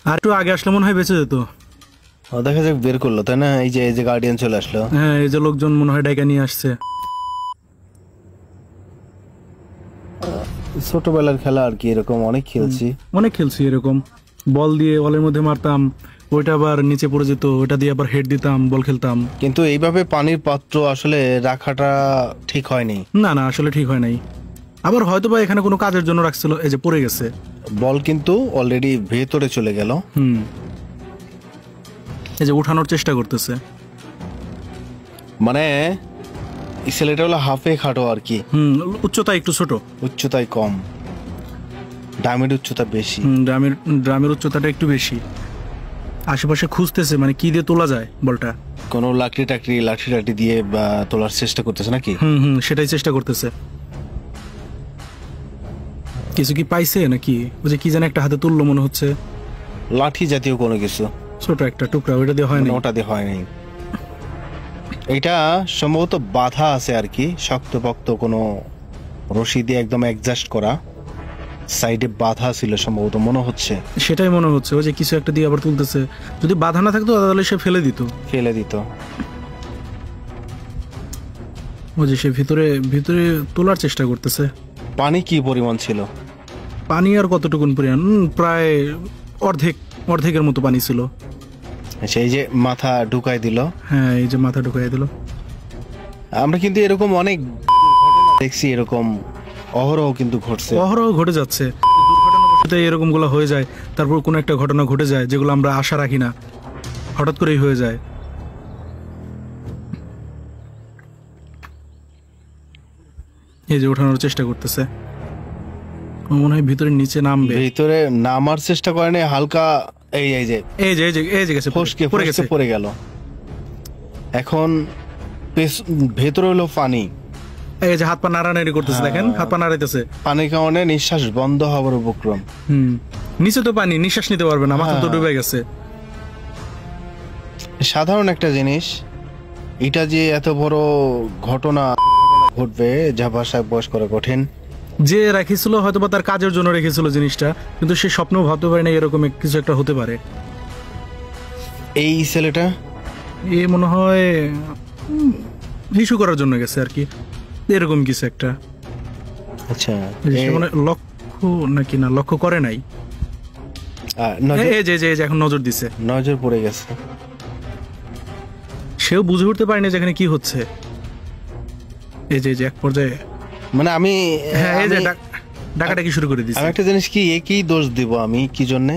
আর একটু আগে আসলে মনে হয় বেঁচে যেত। দেখা যাক বের করলো, তাই না? এই যে গার্ডিয়ান চলে আসলো। হ্যাঁ, এই যে লোকজন মনে হয় ডাইকা নিয়ে আসছে। ছোটবেলার খেলা আর কি, এরকম অনেক খেলছি এরকম বল দিয়ে ওয়ালের মধ্যে মারতাম, ওইটা আবার নিচে পড়ে যেত, ওইটা দিয়ে আবার হেড দিতাম, বল খেলতাম। কিন্তু এইভাবে পানির পাত্র আসলে রাখাটা ঠিক হয়নি। না না, আসলে ঠিক হয় নাই। আবার হয়তো বা এখানে কোনো কাজের জন্য রাখছিল, এই যে পড়ে গেছে। বল কিন্তু অলরেডি ভেতরে চলে গেল। এই যে উঠানোর চেষ্টা করতেছে, মানে ছেলেটা হলো হাফে খাটো আর কি। উচ্চতা একটু ছোট, উচ্চতায় কম, ড্রামের উচ্চতা বেশি। ড্রামের উচ্চতাটা একটু বেশি। আশেপাশে খুঁজতেছে মানে কি দিয়ে তোলা যায় বলটা। কোনো লাঠি টাকটি দিয়ে বা তোলার চেষ্টা করতেছে নাকি? সেটাই চেষ্টা করতেছে। কিছু কি পাইছে নাকি? ওই যে কি যেন একটা হাতে তুললো মনে হচ্ছে, লাঠি জাতীয় কোনো কিছু, ছোট একটা টুকরা, ওইটা দিয়ে হয় না। ওটা দিয়ে হয় নাই। এটা সম্ভবত বাধা আছে আর কি, শক্তপোক্ত কোনো রশি দিয়ে একদম অ্যাডজাস্ট করা, সাইডে বাধা ছিল সম্ভবত, মনে হচ্ছে সেটাই মনে হচ্ছে। ওই যে কিছু একটা দিয়ে আবার তুলতেছে, যদি বাধা না থাকতো তাহলে সে ফেলে দিত। ওই যে সে ভিতরে ভিতরে তোলার চেষ্টা করতেছে। পানি কি পরিমাণ ছিল? পানি আর কতটুকুন পরিমাণ, প্রায় অর্ধেকের মতো পানি ছিল। সেই যে মাথা ঢুকাই দিল। হ্যাঁ, এই যে মাথা ঢুকাই দিল। আমরা কিন্তু এরকম অনেক দেখছি, এরকম অহরহ কিন্তু অহরহ ঘটে যাচ্ছে। দুর্ঘটনাবশত এরকম গুলো হয়ে যায়, তারপর কোনো একটা ঘটনা ঘটে যায় যেগুলো আমরা আশা রাখি না, হঠাৎ করেই হয়ে যায়। এই যে ওঠানোর চেষ্টা করতেছে, মনে হয় ভিতরে নিচে নামবে। ভিতরে নামার চেষ্টা করেনি, হালকা এই যে গেছে, ফসকে পড়ে গেল। এখন ভেতরে হলো পানি। এই যে হাত পা নাড়ানাড়ি করতেছে, দেখেন হাত পা নাড়াইতেছে। পানির কারণে নিঃশ্বাস বন্ধ হওয়ার উপক্রম। নিচে তো পানি, নিঃশ্বাস নিতে পারবে না, মাথা তো ডুবে গেছে। সাধারণ একটা জিনিস, এটা যে এত বড় ঘটনা ঘটবে যা ভাষায় বয়স করা কঠিন। যে রেখেছিল হয়তো বা তার কাজের জন্য রেখেছিল জিনিসটা, কিন্তু সে স্বপ্নেও ভাবতে পারে না এরকম কিছু একটা হতে পারে। এই ছেলেটা মনে হয় ইস্যু করার জন্য গেছে আর কি, এরকম কিছু একটা। আচ্ছা, মানে লক্ষ্য নাকি না, লক্ষ্য করে নাই। এখন নজর দিছে, নজর পড়ে গেছে। সেও বুঝে উঠতে পারেনি যেখানে কি হচ্ছে। এই যে এক পর্যায়ে মানে আমি ডাকাডাকি শুরু করে দিছি। আমি একটা জিনিস কি, একই দোষ দিব আমি কি জন্যে,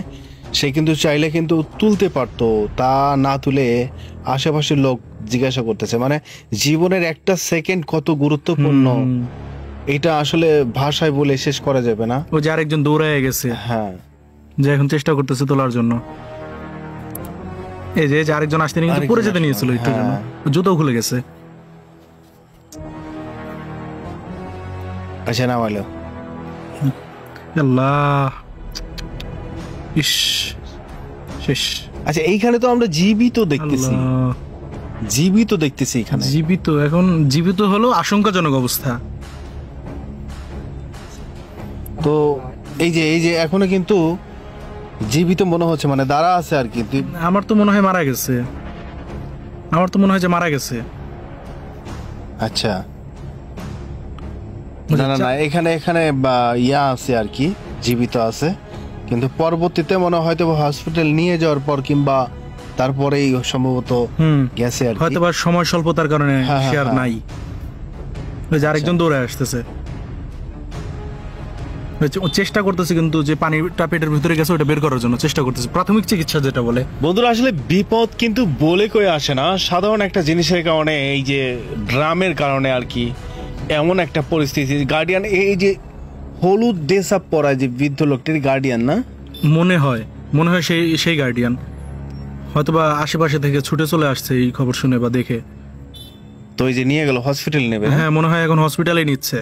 সে কিন্তু চাইলে কিন্তু তুলতে পারতো, তা না তুলে আশেপাশের লোক জিজ্ঞাসা করতেছে। মানে জীবনের একটা সেকেন্ড কত গুরুত্বপূর্ণ, এটা আসলে ভাষায় বলে শেষ করা যাবে না। ও যে আরেকজন দৌড়ায় গেছে, হ্যাঁ, যে এখন চেষ্টা করতেছে তোলার জন্য। এই যে আরেকজন আসতে নিয়ে কিন্তু পড়ে যেতে নিয়েছিল একটু জন্য, জুতো খুলে গেছে। আচ্ছা, নামাইলো। আল্লাহ, ইস, শেষ। আচ্ছা, এইখানে তো আমরা জীবিত দেখতেছি এখানে এখন জীবিত হলো আশঙ্কাজনক অবস্থা। তো এই যে এখনো কিন্তু জীবিত মনে হচ্ছে, মানে দাঁড়া আছে আর কি। আমার তো মনে হয় মারা গেছে, মারা গেছে। আচ্ছা, না এখানে ইয়া আছে আর কি, জীবিত আছে, কিন্তু পরবর্তীতে মনে হয়তো হসপিটাল নিয়ে যাওয়ার পর কিংবা তারপরেই সম্ভবত গেছে আর কি, হয়তো বা সময় স্বল্পতার কারণে সে আর নাই। ওই যে আরেকজন দৌড়ে আসতেছে, চেষ্টা করতেছে কিন্তু যে পানিটা পেটের ভিতরে গেছে ওটা বের করার জন্য চেষ্টা করতেছে, প্রাথমিক চিকিৎসা যেটা বলে। বন্ধুরা, আসলে বিপদ কিন্তু বলে কই আসে না, সাধারণ একটা জিনিসের কারণে, এই যে ড্রামের কারণে আর কি, এমন একটা পরিস্থিতি। গার্ডিয়ান, এই যে হলুদ ড্রেস আপ পরা যে বৃদ্ধ লোকটির গার্ডিয়ান না, মনে হয় সেই গার্ডিয়ান, হয়তোবা আশেপাশে থেকে ছুটে চলে আসছে এই খবর শুনে বা দেখে। তো এই যে নিয়ে গেল হসপিটাল নেবে। হ্যাঁ, মনে হয় এখন হসপিটালে নিচ্ছে।